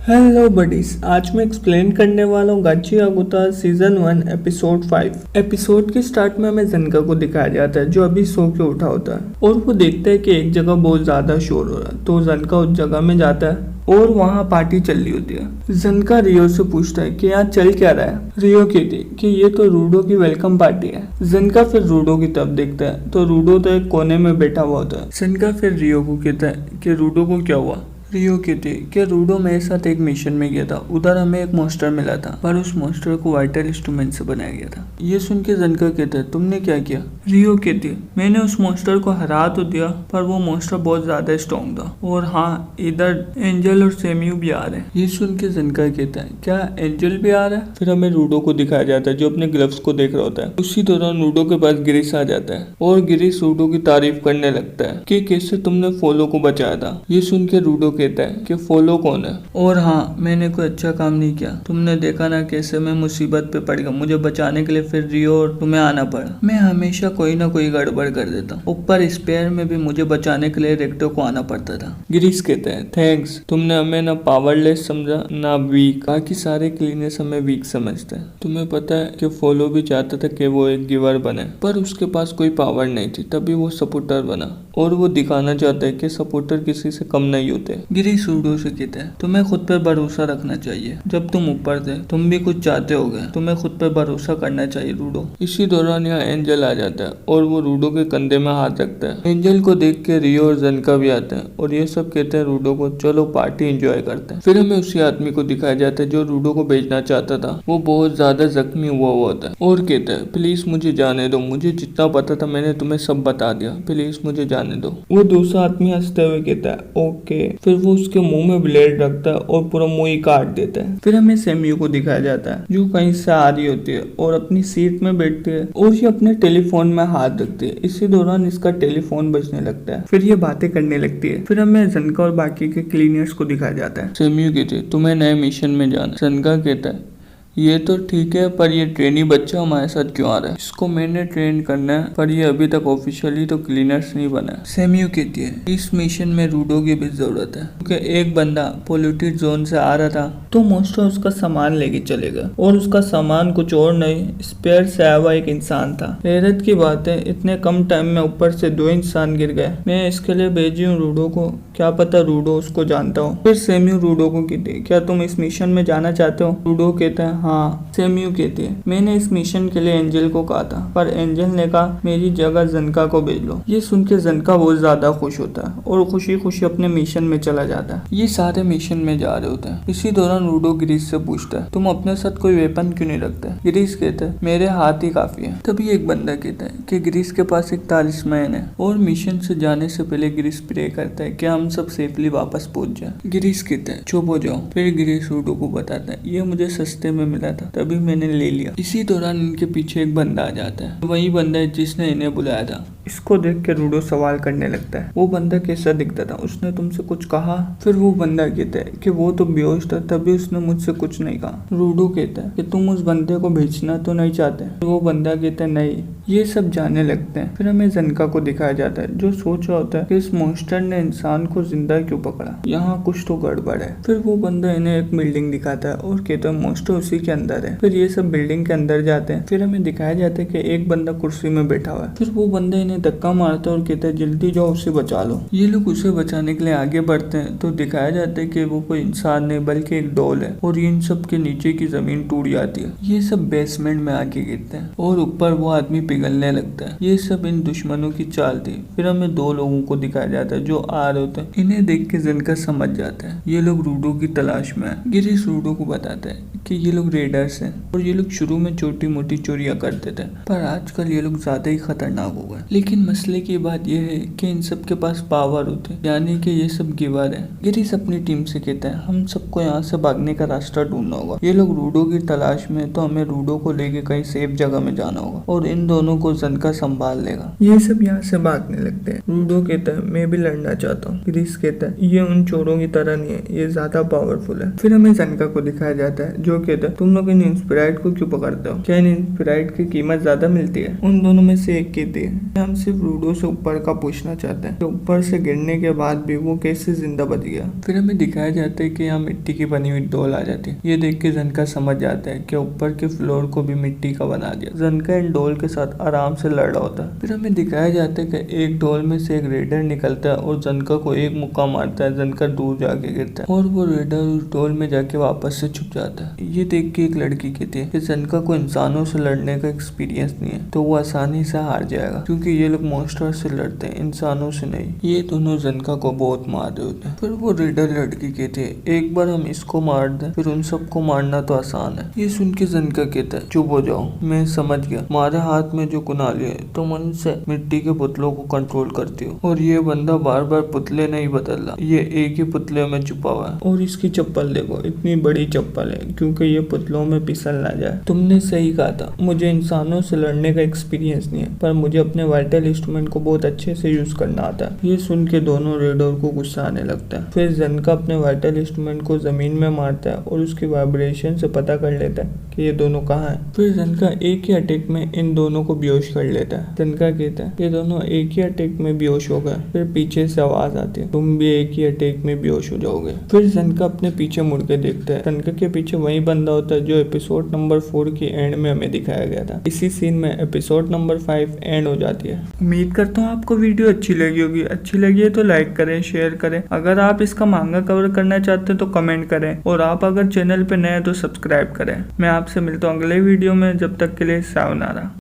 Hello buddies, आज मैं explain करने वाला हूँ गाची आगुता सीजन 1 एपिसोड 5। एपिसोड के स्टार्ट में हमें जनका को दिखाया जाता है जो अभी सो के उठा होता है और वो देखता है कि एक जगह बहुत ज्यादा शोर हो रहा है। तो जनका उस जगह में जाता है और वहाँ पार्टी चल रही होती है। जनका रियो से पूछता है कि यहाँ चल क्या रहा है। रियो कहती है कि ये तो रूडो की वेलकम पार्टी है। जनका फिर रूडो की तरफ देखता है तो रूडो तो एक कोने में बैठा हुआ होता है। जनका फिर रियो को कहता है कि रूडो को क्या हुआ। रियो कहती है कि रूडो मेरे साथ एक मिशन में गया था, उधर हमें एक मॉन्स्टर मिला था पर उस मॉन्स्टर को वाइटल इंस्ट्रूमेंट से बनाया गया था। ये सुन के जनका कहता है तुमने क्या किया। रियो कहती है मैंने उस मॉन्स्टर को हरा तो दिया पर वो मॉन्स्टर बहुत ज्यादा स्ट्रॉन्ग था और हाँ इधर एंजल और सेम्यू भी आ रहे हैं। ये सुन के जनका कहता है क्या एंजल भी आ रहा है। फिर हमें रूडो को दिखाया जाता है जो अपने ग्लव्स को देख रहा होता है। उसी दौरान रूडो के पास गिरीश आ जाता है और गिरीश रूडो की तारीफ करने लगता है कि कैसे तुमने फोलो को बचाया था। ये सुन के रूडो कहता है कि फोलो कौन है और हाँ मैंने कोई अच्छा काम नहीं किया। तुमने देखा ना कैसे मैं मुसीबत पे पड़ गया, मुझे बचाने के लिए फिर रियो और तुम्हें आना पड़ा। मैं हमेशा कोई ना कोई गड़बड़ कर देता हूँ। ऊपर स्पेयर में भी मुझे बचाने के लिए रेक्टो को आना पड़ता था। गिरीश कहते हैं थैंक्स, तुमने हमें ना पावरलेस समझा ना वीक। बाकी सारे क्लीनर्स हमें वीक समझते हैं। तुम्हें पता है कि फोलो भी चाहता था कि वो एक गिवर बने पर उसके पास कोई पावर नहीं थी, तभी वो सपोर्टर बना और वो दिखाना चाहता है कि सपोर्टर किसी से कम नहीं होते। गिरीश रूडो से कहते हैं तुम्हें खुद पर भरोसा रखना चाहिए। जब तुम ऊपर थे तुम भी कुछ चाहते होगे, तुम्हें खुद पर भरोसा करना चाहिए रूडो। इसी दौरान यहाँ एंजल आ जाता है और वो रूडो के कंधे में हाथ रखता है। एंजल को देख के रियो और जनका भी आते हैं और ये सब कहते हैं रूडो को चलो पार्टी एंजॉय करते हैं। फिर हमें उसी आदमी को दिखाया जाता है जो रूडो को बेचना चाहता था। वो बहुत ज्यादा जख्मी हुआ होता है और कहता है प्लीज मुझे जाने दो, मुझे जितना पता था मैंने तुम्हें सब बता दिया, प्लीज मुझे जाने दो। वो दूसरा आदमी हंसते हुए कहता है ओके। फिर वो उसके मुंह में ब्लेड रखता है और पूरा मुंह ही काट देता है। फिर हमें सेम्यू को दिखाया जाता है जो कहीं से आ रही होती है और अपनी सीट में बैठती है और ये अपने टेलीफोन में हाथ रखती है। इसी दौरान इसका टेलीफोन बजने लगता है। फिर ये बातें करने लगती है। फिर हमें जनका और बाकी के क्लीनर्स को दिखाया जाता है। सेम्यू कहती है तुम्हें नए मिशन में जाना। जनका कहता है ये तो ठीक है पर ये ट्रेनी बच्चा हमारे साथ क्यों आ रहा है। इसको मैंने ट्रेन करना है पर ये अभी तक ऑफिशियली तो क्लीनर्स नहीं बना। सेम्यू कहती है इस मिशन में रूडो की भी जरूरत है क्योंकि एक बंदा पोल्यूटेड जोन से आ रहा था तो मोस्टर उसका सामान लेके चलेगा और उसका सामान कुछ और नहीं स्पेयर से आया हुआ एक इंसान था। हैरत की बात है इतने कम टाइम में ऊपर से 2 इंसान गिर गए। मैं इसके लिए भेजी हूँ रूडो को, क्या पता रूडो उसको जानता हो। फिर सेम्यू रूडो को कहती है क्या तुम इस मिशन में जाना चाहते हो। रूडो कहता है हाँ। सेम्यू कहती है मैंने इस मिशन के लिए एंजल को कहा था पर एंजल ने कहा मेरी जगह जनका को भेज लो। ये सुन के जनका बहुत ज्यादा खुश होता है और खुशी खुशी अपने मिशन में चला जाता है। ये सारे मिशन में जा रहे होते हैं। इसी दौरान रूडो गिरीश से पूछता है तुम अपने साथ कोई वेपन क्यों नहीं रखते। गिरीश कहता है मेरे हाथ ही काफी है। तभी एक बंदा कहता है कि गिरीश के पास एक तालिस्मैन है और मिशन से जाने से पहले गिरीश प्रे करता है कि हम सब सेफली वापस पहुंच जाए। गिरीश कहता है चुप हो जाओ। फिर गिरीश रूडो को बताता है ये मुझे सस्ते में मिला था तभी मैंने ले लिया। इसी दौरान इनके पीछे एक बंदा आ जाता है। वही बंदा है जिसने इन्हें बुलाया था। इसको देख के रूडो सवाल करने लगता है वो बंदा कैसा दिखता था, उसने तुमसे कुछ कहा। फिर वो बंदा कहता है कि वो तो बेहोश था तभी उसने मुझसे कुछ नहीं कहा। रूडो कहता है कि तुम उस बंदे को भेजना तो नहीं चाहते। वो बंदा कहता है नहीं। ये सब जाने लगते हैं। फिर हमें जनका को दिखाया जाता है जो सोच रहा होता है कि इस मॉन्स्टर ने इंसान को जिंदा क्यों पकड़ा, यहाँ कुछ तो गड़बड़ है। फिर वो बंदा इन्हें एक बिल्डिंग दिखाता है और कहता है मॉन्स्टर उसी के अंदर है। फिर ये सब बिल्डिंग के अंदर जाते हैं। फिर हमें दिखाया जाता है कि एक बंदा कुर्सी में बैठा हुआ है। फिर वो बंदा इन्हें धक्का मारता है और कहता है जल्दी जाओ उसे बचा लो। ये लोग उसे बचाने के लिए आगे बढ़ते हैं तो दिखाया जाता है कि वो कोई इंसान नहीं बल्कि एक डॉल है और इन सब के नीचे की जमीन टूट जाती है। ये सब बेसमेंट में आके गिरते हैं और ऊपर वो आदमी पिघलने लगता है। ये सब इन दुश्मनों की चाल थी। फिर हमें 2 लोगों को दिखाया जाता है जो आ रहे होते हैं। इन्हें देख के जनका समझ जाता है ये लोग रूडो की तलाश में है। गिरीश रूडो को बताता है कि ये लोग रेडर्स हैं और ये लोग शुरू में छोटी मोटी चोरियां करते थे पर आजकल ये लोग ज्यादा ही खतरनाक हो गए। लेकिन मसले की बात यह है कि इन सब के पास पावर होते हैं यानी कि ये सब गिवर है। गिरीश अपनी टीम से कहता है हम सबको यहाँ से भागने का रास्ता ढूंढना होगा। ये लोग रूडो की तलाश में तो हमें रूडो को लेके कहीं सेफ जगह में जाना होगा और इन दोनों को जनका संभाल लेगा। ये सब यहाँ से भागने लगते हैं। रूडो कहता है मैं भी लड़ना चाहता हूँ। गिरीश कहता है ये उन चोरों की तरह नहीं है, ये ज्यादा पावरफुल है। फिर हमें जनका को दिखाया जाता है जो जो कहता है तुम लोग इन इंस्पिराइड को क्यों पकड़ते हो, क्या इन इंस्पिराइड की कीमत ज्यादा मिलती है। उन दोनों में से एक कहती है हम सिर्फ रूडो से ऊपर का पूछना चाहते हैं, तो ऊपर से गिरने के बाद भी वो कैसे जिंदा बच गया। फिर हमें दिखाया जाता है कि यहाँ मिट्टी की बनी हुई डोल आ जाती है। ये देख के जनका समझ जाता है कि ऊपर के फ्लोर को भी मिट्टी का बना दिया। जनका इन डोल के साथ आराम से लड़ रहा होता है। फिर हमें दिखाया जाता है कि एक डोल में से एक रेडर निकलता है और जनका को एक मुक्का मारता है। जनका दूर जाके गिरता है और वो रेडर उस डोल में जाके वापस से छुप जाता है। ये देख के एक लड़की कहती है कि जनका को इंसानों से लड़ने का एक्सपीरियंस नहीं है, तो वो आसानी से हार जाएगा क्योंकि ये लोग मॉन्स्टर से लड़ते हैं, इंसानों से नहीं। ये दोनों जनका को बहुत मार रहे होते हैं। फिर वो रेडर लड़की कहती है एक बार हम इसको मार दें, फिर उन सबको मारना तो आसान है। ये सुन के जनका कहता है चुप हो जाओ, मैं समझ गया, हमारे हाथ में जो कुनाली है तुम उनसे मिट्टी के पुतलों को कंट्रोल करती हो और ये बंदा बार बार पुतले नहीं बदल रहा, ये एक ही पुतले में छुपा हुआ है। और इसकी चप्पल देखो, इतनी बड़ी चप्पल है क्योंकि ये पुतलों में फिसल ना जाए। तुमने सही कहा था, मुझे इंसानों से लड़ने का एक्सपीरियंस नहीं है, पर मुझे अपने वाइटल इंस्ट्रूमेंट को बहुत अच्छे से यूज करना आता है। ये सुन के दोनों रेडर को गुस्सा आने लगता है। फिर जनका अपने वाइटल इंस्ट्रूमेंट को जमीन में मारता है और उसकी वाइब्रेशन से पता कर लेता है कि ये दोनों कहाँ हैं। फिर जनका एक ही अटैक में इन दोनों को बेहोश कर लेता है। जनका कहता है ये दोनों एक ही अटैक में बेहोश हो गए। फिर पीछे से आवाज आती है तुम भी एक ही अटैक में बेहोश हो जाओगे। फिर जनका अपने पीछे मुड़ के देखता है। जनका के पीछे वही बंदा होता है जो एपिसोड नंबर 4 की एंड में हमें दिखाया गया था। इसी सीन में एपिसोड नंबर 5 एंड हो जाती है। उम्मीद करता हूँ आपको वीडियो अच्छी लगी होगी। अच्छी लगी है तो लाइक करें, शेयर करें। अगर आप इसका मांगा कवर करना चाहते हैं तो कमेंट करें और आप अगर चैनल पे नए हैं तो सब्सक्राइब करें। मैं आपसे मिलता हूँ अगले वीडियो में, जब तक के लिए सायोनारा।